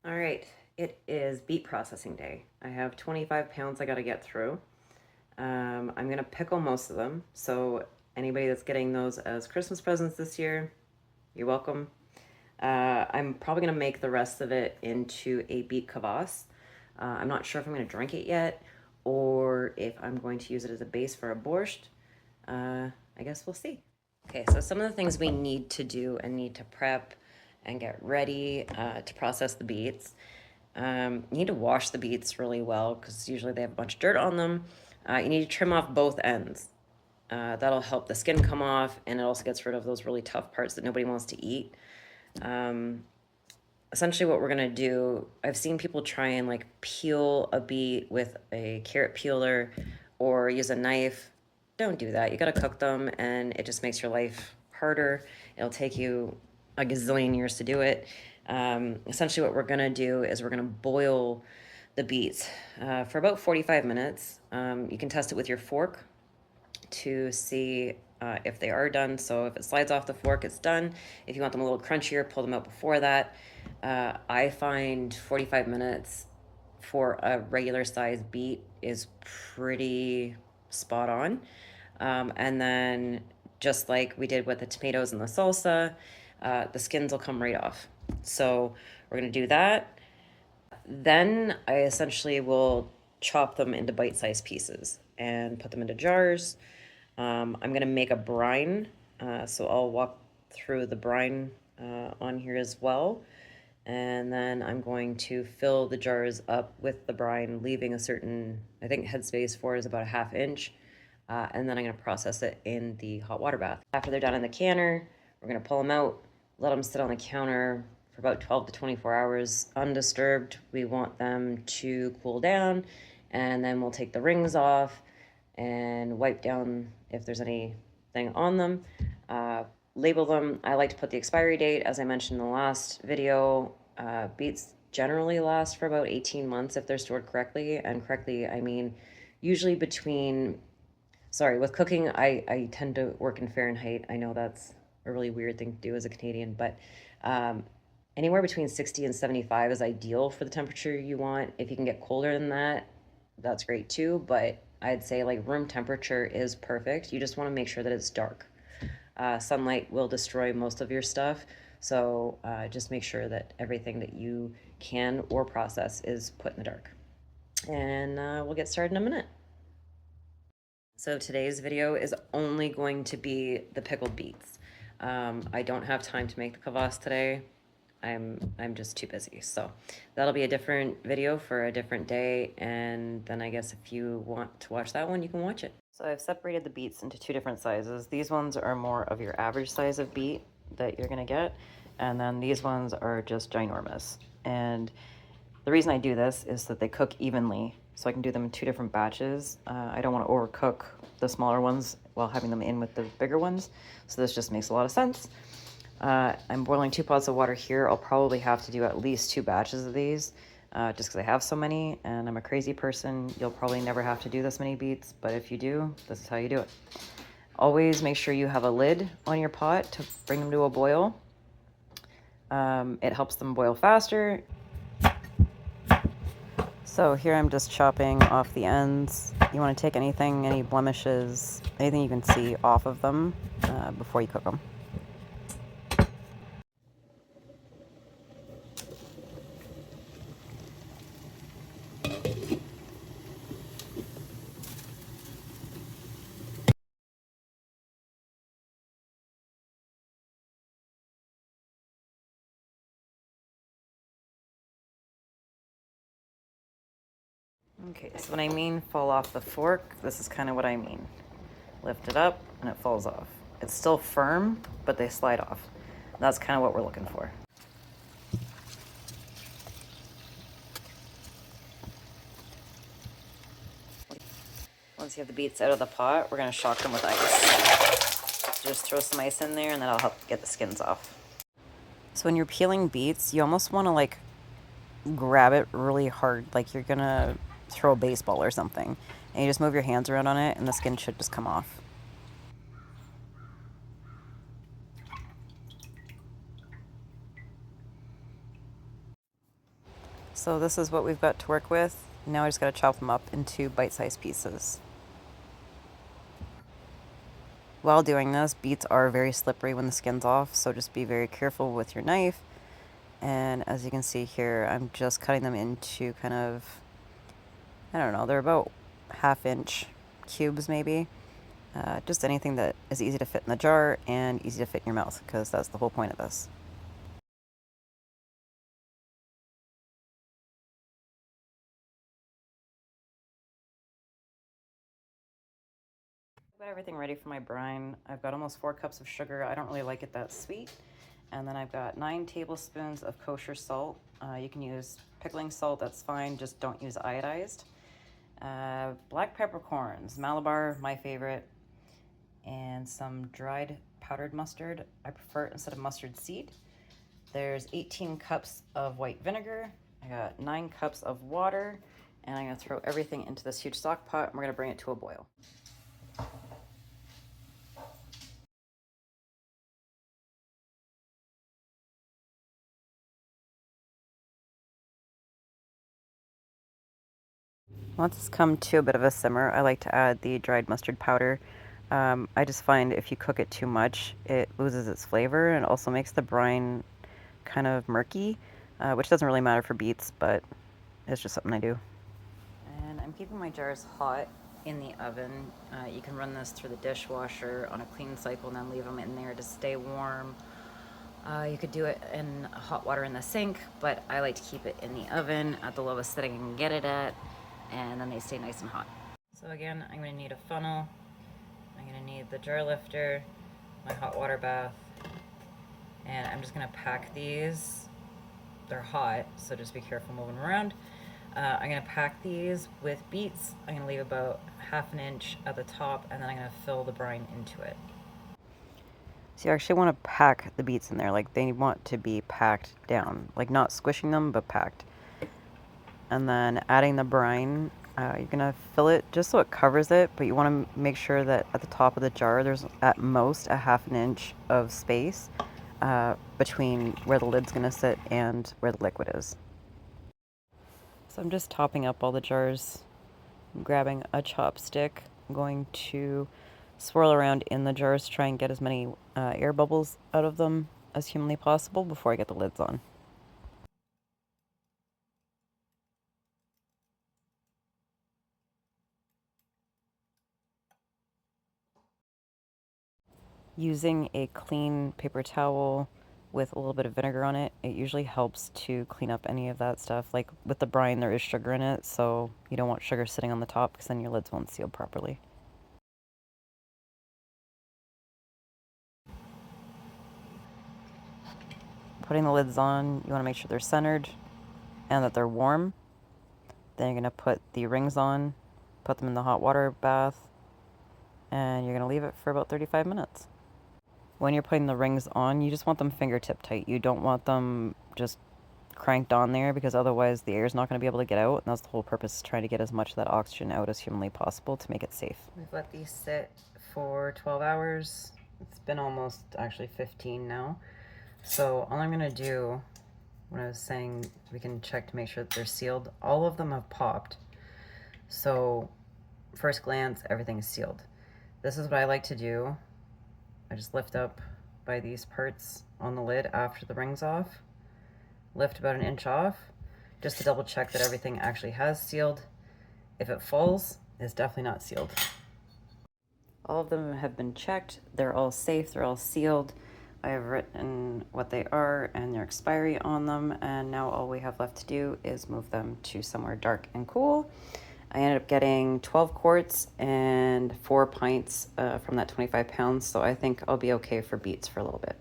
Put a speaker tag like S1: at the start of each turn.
S1: All right, it is beet processing day. I have 25 pounds I got to get through. I'm going to pickle most of them. So, anybody that's getting those as Christmas presents this year, you're welcome. I'm probably going to make the rest of it into a beet kvass. I'm not sure if I'm going to drink it yet or if I'm going to use it as a base for a borscht. I guess we'll see. Okay, so some of the things we need to do and need to prep and get ready to process the beets. You need to wash the beets really well because usually they have a bunch of dirt on them. You need to trim off both ends. That'll help the skin come off, and it also gets rid of those really tough parts that nobody wants to eat. Essentially what we're gonna do, I've seen people try and like peel a beet with a carrot peeler or use a knife. Don't do that. You gotta cook them, and it just makes your life harder. It'll take you a gazillion years to do it. Essentially what we're gonna do is we're gonna boil the beets for about 45 minutes. You can test it with your fork to see if they are done. So if it slides off the fork, it's done. If you want them a little crunchier, pull them out before that. I find 45 minutes for a regular size beet is pretty spot on. And then just like we did with the tomatoes and the salsa, the skins will come right off. So we're gonna do that. Then I essentially will chop them into bite-sized pieces and put them into jars. I'm gonna make a brine, so I'll walk through the brine on here as well. And then I'm going to fill the jars up with the brine, leaving a certain, I think headspace for it is about a ½ inch. And then I'm gonna process it in the hot water bath. After they're done in the canner, we're gonna pull them out, let them sit on the counter for about 12 to 24 hours undisturbed. We want them to cool down, and then we'll take the rings off and wipe down if there's anything on them. Label them. I like to put the expiry date, as I mentioned in the last video. Beets generally last for about 18 months if they're stored correctly, and correctly I mean usually between, sorry, with cooking I tend to work in Fahrenheit. I know that's a really weird thing to do as a Canadian, but anywhere between 60 and 75 is ideal for the temperature you want. If you can get colder than that, that's great too, but I'd say like room temperature is perfect. You just want to make sure that it's dark. Sunlight will destroy most of your stuff, so just make sure that everything that you can or process is put in the dark. And we'll get started in a minute. So today's video is only going to be the pickled beets. I don't have time to make the kvass today. I'm just too busy. So that'll be a different video for a different day. And then I guess if you want to watch that one, you can watch it. So I've separated the beets into two different sizes. These ones are more of your average size of beet that you're gonna get. And then these ones are just ginormous. And the reason I do this is that they cook evenly, so I can do them in two different batches. I don't want to overcook the smaller ones while having them in with the bigger ones, so this just makes a lot of sense. I'm boiling 2 pots of water here. I'll probably have to do at least 2 batches of these, just because I have so many, and I'm a crazy person. You'll probably never have to do this many beets, but if you do, this is how you do it. Always make sure you have a lid on your pot to bring them to a boil. It helps them boil faster. So here I'm just chopping off the ends. You want to take anything, any blemishes, anything you can see off of them before you cook them. Okay, so when I mean fall off the fork, this is kind of what I mean. Lift it up and it falls off. It's still firm, but they slide off. That's kind of what we're looking for. Once you have the beets out of the pot, we're gonna shock them with ice. Just throw some ice in there and that'll help get the skins off. So when you're peeling beets, you almost want to like grab it really hard, like you're gonna throw a baseball or something, and you just move your hands around on it and the skin should just come off. So this is what we've got to work with. Now I just got to chop them up into bite-sized pieces. While doing this, beets are very slippery when the skin's off, so just be very careful with your knife. And as you can see here, I'm just cutting them into kind of, I don't know, they're about half-inch cubes maybe. Just anything that is easy to fit in the jar and easy to fit in your mouth, because that's the whole point of this. I've got everything ready for my brine. I've got almost 4 cups of sugar. I don't really like it that sweet. And then I've got 9 tablespoons of kosher salt. You can use pickling salt, that's fine, just don't use iodized. Black peppercorns, Malabar, my favorite, and some dried powdered mustard. I prefer it instead of mustard seed. There's 18 cups of white vinegar. I got 9 cups of water, and I'm gonna throw everything into this huge stock pot and we're gonna bring it to a boil. Once it's come to a bit of a simmer, I like to add the dried mustard powder. I just find if you cook it too much, it loses its flavor and also makes the brine kind of murky, which doesn't really matter for beets, but it's just something I do. And I'm keeping my jars hot in the oven. You can run this through the dishwasher on a clean cycle and then leave them in there to stay warm. You could do it in hot water in the sink, but I like to keep it in the oven at the lowest setting I can get it at, and then they stay nice and hot. So again, I'm going to need a funnel, I'm going to need the jar lifter, my hot water bath, and I'm just going to pack these. They're hot, so just be careful moving around. I'm going to pack these with beets. I'm going to leave about ½ inch at the top, and then I'm going to fill the brine into it. So you actually want to pack the beets in there, like they want to be packed down, like not squishing them, but packed. And then adding the brine, you're gonna fill it just so it covers it, but you want to make sure that at the top of the jar there's at most a ½ inch of space between where the lid's gonna sit and where the liquid is. So I'm just topping up all the jars, grabbing a chopstick, I'm going to swirl around in the jars, try and get as many air bubbles out of them as humanly possible before I get the lids on. Using a clean paper towel with a little bit of vinegar on it, it usually helps to clean up any of that stuff. Like with the brine, there is sugar in it, so you don't want sugar sitting on the top because then your lids won't seal properly. Putting the lids on, you want to make sure they're centered and that they're warm. Then you're going to put the rings on, put them in the hot water bath, and you're going to leave it for about 35 minutes. When you're putting the rings on, you just want them fingertip tight. You don't want them just cranked on there because otherwise the air is not going to be able to get out, and that's the whole purpose, is trying to get as much of that oxygen out as humanly possible to make it safe. We've let these sit for 12 hours. It's been almost actually 15 now. So all I'm going to do, when I was saying we can check to make sure that they're sealed, all of them have popped. So first glance, everything's sealed. This is what I like to do. I just lift up by these parts on the lid after the ring's off, lift about 1 inch off, just to double check that everything actually has sealed. If it falls, it's definitely not sealed. All of them have been checked. They're all safe, they're all sealed. I have written what they are and their expiry on them, and now all we have left to do is move them to somewhere dark and cool. I ended up getting 12 quarts and 4 pints from that 25 pounds, so I think I'll be okay for beets for a little bit.